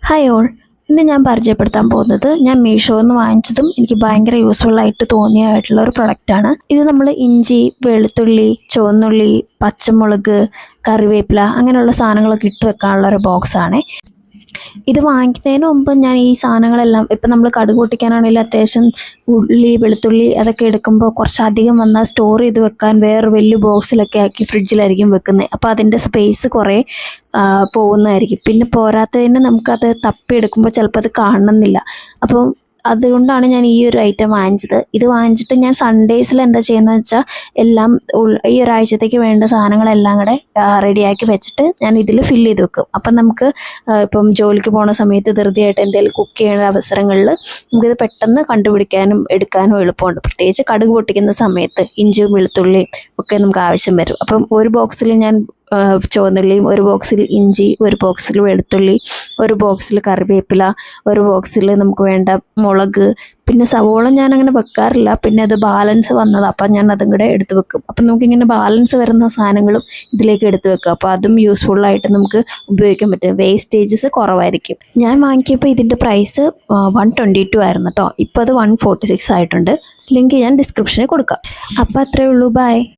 Hi all. ഇന്ന് ഞാൻ പരിചയപ്പെടുത്താൻ പോകുന്നത് ഞാൻ മീഷോയിൽ നിന്ന് വാങ്ങിച്ചതും എനിക്ക് ഭയങ്കര യൂസ്ഫുൾ ആയിട്ട് തോന്നിയായിട്ടുള്ള ഒരു പ്രൊഡക്റ്റാണ്. ഇത് നമ്മൾ ഇഞ്ചി, വെളുത്തുള്ളി, ചുവന്നുള്ളി, പച്ചമുളക്, കറിവേപ്പില അങ്ങനെയുള്ള സാധനങ്ങളൊക്കെ ഇട്ട് വെക്കാനുള്ള ഒരു ബോക്സാണ്. ഇത് വാങ്ങിക്കുന്നതിന് മുമ്പ് ഞാൻ ഈ സാധനങ്ങളെല്ലാം ഇപ്പം നമ്മൾ കടുക് പൊട്ടിക്കാനാണെങ്കിലും അത്യാവശ്യം ഉള്ളി, വെളുത്തുള്ളി അതൊക്കെ എടുക്കുമ്പോൾ കുറച്ചധികം വന്നാൽ സ്റ്റോർ ചെയ്ത് വെക്കാൻ വേറെ വലിയ ബോക്സിലൊക്കെ ആക്കി ഫ്രിഡ്ജിലായിരിക്കും വെക്കുന്നത്. അപ്പോൾ അതിൻ്റെ സ്പേസ് കുറേ പോകുന്നതായിരിക്കും. പിന്നെ പോരാത്തതിന് നമുക്കത് തപ്പിയെടുക്കുമ്പോൾ ചിലപ്പോൾ അത് കാണണമെന്നില്ല. അപ്പോൾ അതുകൊണ്ടാണ് ഞാൻ ഈ ഒരു ഐറ്റം വാങ്ങിച്ചത്. ഇത് വാങ്ങിച്ചിട്ട് ഞാൻ സൺഡേസിൽ എന്താ ചെയ്യുന്നത് വെച്ചാൽ എല്ലാം ഈ ഒരാഴ്ചത്തേക്ക് വേണ്ട സാധനങ്ങളെല്ലാം കൂടെ റെഡിയാക്കി വെച്ചിട്ട് ഞാൻ ഇതിൽ ഫില്ല് ചെയ്ത് വെക്കും. അപ്പം നമുക്ക് ഇപ്പം ജോലിക്ക് പോകുന്ന സമയത്ത് ധൃതിയായിട്ട് എന്തെങ്കിലും കുക്ക് ചെയ്യുന്ന അവസരങ്ങളിൽ നമുക്കിത് പെട്ടെന്ന് കണ്ടുപിടിക്കാനും എടുക്കാനും എളുപ്പമുണ്ട്. പ്രത്യേകിച്ച് കടുക് പൊട്ടിക്കുന്ന സമയത്ത് ഇഞ്ചിയും വെളുത്തുള്ളിയും ഒക്കെ നമുക്ക് ആവശ്യം വരും. അപ്പം ഒരു ബോക്സിൽ ഞാൻ ചുവന്നുള്ളിയും, ഒരു ബോക്സിൽ ഇഞ്ചി, ഒരു ബോക്സിൽ വെളുത്തുള്ളി, ഒരു ബോക്സിൽ കറിവേപ്പില, ഒരു ബോക്സിൽ നമുക്ക് വേണ്ട മുളക്, പിന്നെ സവോള ഞാൻ അങ്ങനെ വെക്കാറില്ല. പിന്നെ അത് ബാലൻസ് വന്നത് അപ്പം ഞാൻ അതും കൂടെ എടുത്ത് വെക്കും. അപ്പം നമുക്കിങ്ങനെ ബാലൻസ് വരുന്ന സാധനങ്ങളും ഇതിലേക്ക് എടുത്ത് വെക്കുക. അപ്പോൾ അതും യൂസ്ഫുള്ളായിട്ട് നമുക്ക് ഉപയോഗിക്കാൻ പറ്റും. വേസ്റ്റേജസ് കുറവായിരിക്കും. ഞാൻ വാങ്ങിയപ്പോൾ ഇതിൻ്റെ പ്രൈസ് 122 ആയിരുന്നു കേട്ടോ. ഇപ്പോൾ അത് 146 ആയിട്ടുണ്ട്. ലിങ്ക് ഞാൻ ഡിസ്ക്രിപ്ഷനിൽ കൊടുക്കാം. അപ്പോൾ അത്രയേ ഉള്ളൂ. ബൈ.